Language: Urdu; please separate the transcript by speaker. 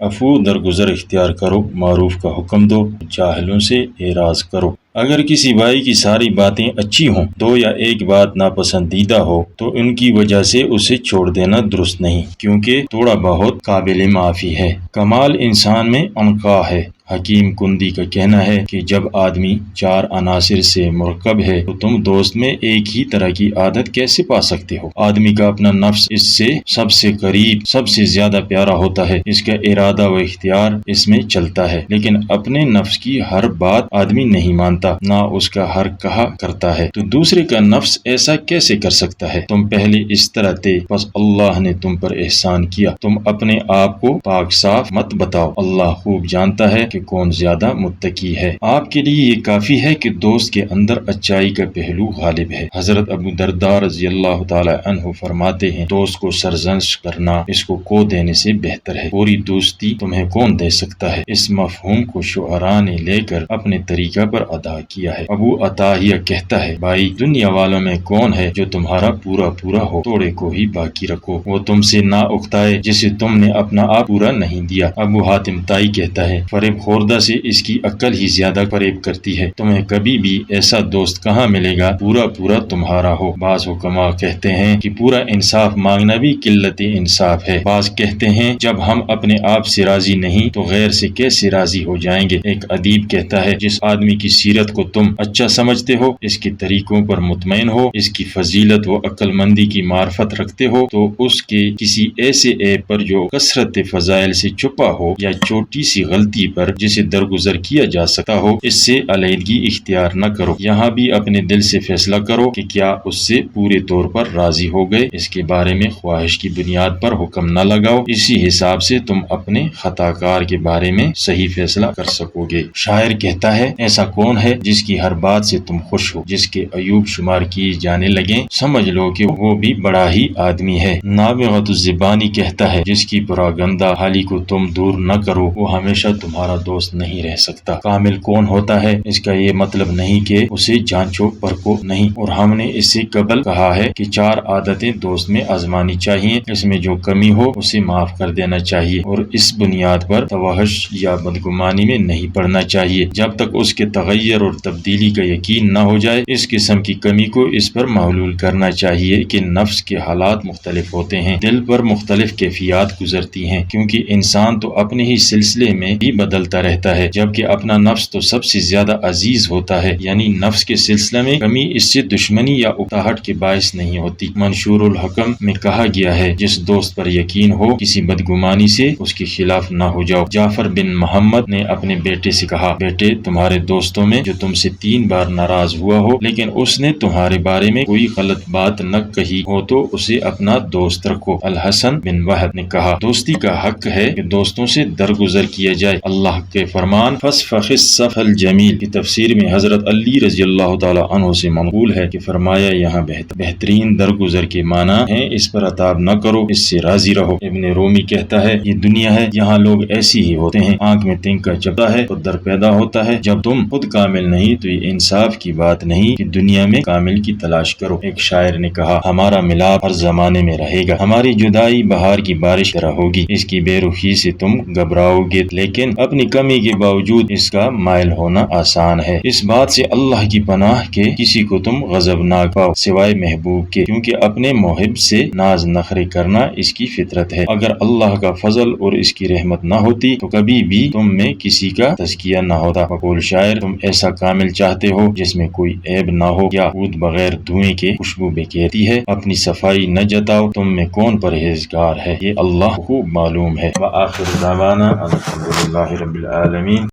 Speaker 1: عفو درگزر اختیار کرو، معروف کا حکم دو، جاہلوں سے اعراض کرو۔ اگر کسی بھائی کی ساری باتیں اچھی ہوں، دو یا ایک بات ناپسندیدہ ہو، تو ان کی وجہ سے اسے چھوڑ دینا درست نہیں، کیونکہ تھوڑا بہت قابل معافی ہے۔ کمال انسان میں انقا ہے۔ حکیم کندی کا کہنا ہے کہ جب آدمی 4 عناصر سے مرکب ہے تو تم دوست میں ایک ہی طرح کی عادت کیسے پا سکتے ہو؟ آدمی کا اپنا نفس اس سے سب سے قریب، سب سے زیادہ پیارا ہوتا ہے، اس کا ارادہ و اختیار اس میں چلتا ہے، لیکن اپنے نفس کی ہر بات آدمی نہیں مانتا، نہ اس کا ہر کہا کرتا ہے، تو دوسرے کا نفس ایسا کیسے کر سکتا ہے؟ تم پہلے اس طرح تھے، بس اللہ نے تم پر احسان کیا، تم اپنے آپ کو پاک صاف مت بتاؤ، اللہ خوب جانتا ہے کہ کون زیادہ متقی ہے۔ آپ کے لیے یہ کافی ہے کہ دوست کے اندر اچائی کا پہلو غالب ہے۔ حضرت ابو درداء رضی اللہ تعالی عنہ فرماتے ہیں، دوست کو سرزنش کرنا اس کو کھو دینے سے بہتر ہے، پوری دوستی تمہیں کون دے سکتا ہے؟ اس مفہوم کو شعراء نے لے کر اپنے طریقہ پر ادا کیا ہے۔ ابو عطیہ کہتا ہے، بھائی دنیا والوں میں کون ہے جو تمہارا پورا ہو، تھوڑے کو ہی باقی رکھو، وہ تم سے نہ اکتائے جسے تم نے اپنا آپ پورا نہیں دیا۔ ابو حاتم طائی کہتا ہے، فریب خوردہ سے اس کی عقل ہی زیادہ فریب کرتی ہے، تمہیں کبھی بھی ایسا دوست کہاں ملے گا پورا تمہارا ہو۔ بعض حکما کہتے ہیں کہ پورا انصاف مانگنا بھی قلت انصاف ہے۔ بعض کہتے ہیں جب ہم اپنے آپ سے راضی نہیں تو غیر سے کیسے راضی ہو جائیں گے۔ ایک ادیب کہتا ہے، جس آدمی کی سیرت کو تم اچھا سمجھتے ہو، اس کے طریقوں پر مطمئن ہو، اس کی فضیلت و عقل مندی کی معرفت رکھتے ہو، تو اس کے کسی ایسے عیب پر جو کثرت فضائل سے چھپا ہو، یا چھوٹی سی غلطی پر جسے درگزر کیا جا سکتا ہو، اس سے علیحدگی اختیار نہ کرو۔ یہاں بھی اپنے دل سے فیصلہ کرو کہ کیا اس سے پورے طور پر راضی ہو گئے، اس کے بارے میں خواہش کی بنیاد پر حکم نہ لگاؤ، اسی حساب سے تم اپنے خطا کار کے بارے میں صحیح فیصلہ کر سکو گے۔ شاعر کہتا ہے، ایسا کون ہے جس کی ہر بات سے تم خوش ہو، جس کے عیوب شمار کیے جانے لگیں سمجھ لو کہ وہ بھی بڑا ہی آدمی ہے۔ نابغۃ الزبانی کہتا ہے، جس کی پراگندہ حالی کو تم دور نہ کرو وہ ہمیشہ تمہارا دوست نہیں رہ سکتا۔ کامل کون ہوتا ہے، اس کا یہ مطلب نہیں کہ اسے جانچو پرکھو نہیں، اور ہم نے اس سے قبل کہا ہے کہ 4 عادتیں دوست میں آزمانی چاہیے، اس میں جو کمی ہو اسے معاف کر دینا چاہیے، اور اس بنیاد پر توحش یا بدگمانی میں نہیں پڑنا چاہیے جب تک اس کے تغیر اور تبدیلی کا یقین نہ ہو جائے۔ اس قسم کی کمی کو اس پر محلول کرنا چاہیے کہ نفس کے حالات مختلف ہوتے ہیں، دل پر مختلف کیفیات گزرتی ہیں، کیونکہ انسان تو اپنے ہی سلسلے میں بھی بدلتا رہتا ہے، جبکہ اپنا نفس تو سب سے زیادہ عزیز ہوتا ہے، یعنی نفس کے سلسلے میں کمی اس سے دشمنی یا اکتاہٹ کے باعث نہیں ہوتی۔ منشور الحکم میں کہا گیا ہے، جس دوست پر یقین ہو کسی بدگمانی سے اس کے خلاف نہ ہو جاؤ۔ جعفر بن محمد نے اپنے بیٹے سے کہا، بیٹے تمہارے دوستوں میں جو تم سے 3 بار ناراض ہوا ہو لیکن اس نے تمہارے بارے میں کوئی غلط بات نہ کہی ہو تو اسے اپنا دوست رکھو۔ الحسن بن وحب نے کہا، دوستی کا حق ہے کہ دوستوں سے درگزر کیا جائے۔ اللہ کے فرمان فَاصْفَحِ الصَّفْحَ الْجَمِيلَ کی تفسیر میں حضرت علی رضی اللہ تعالی عنہ سے منقول ہے کہ فرمایا، یہاں بہترین درگزر کے معنی ہیں اس پر عتاب نہ کرو، اس سے راضی رہو۔ ابن رومی کہتا ہے، یہ دنیا ہے، یہاں لوگ ایسی ہی ہوتے ہیں، آنکھ میں تنکا چبھتا ہے تو در پیدا ہوتا ہے، جب تم خود کامل نہیں تو یہ انصاف کی بات نہیں کہ دنیا میں کامل کی تلاش کرو۔ ایک شاعر نے کہا، ہمارا ملاپ ہر زمانے میں رہے گا، ہماری جدائی بہار کی بارش طرح ہوگی، اس کی بے رخی سے تم گھبراؤ گے لیکن اپنی کمی کے باوجود اس کا مائل ہونا آسان ہے۔ اس بات سے اللہ کی پناہ کہ کسی کو تم غضب نہ پاؤ سوائے محبوب کے، کیونکہ اپنے محب سے ناز نخرے کرنا اس کی فطرت ہے۔ اگر اللہ کا فضل اور اس کی رحمت نہ ہوتی تو کبھی بھی تم میں کسی کا تزکیہ نہ ہوتا۔ مقول شاعر، تم ایسا کامل چاہتے ہو جس میں کوئی عیب نہ ہو، یا عود بغیر دھوئیں کے خوشبو بے کہتی ہے، اپنی صفائی نہ جتاؤ، تم میں کون پرہیزگار ہے، یہ اللہ کو معلوم ہے۔ وآخر دعوانا الحمدللہ رب العالمین۔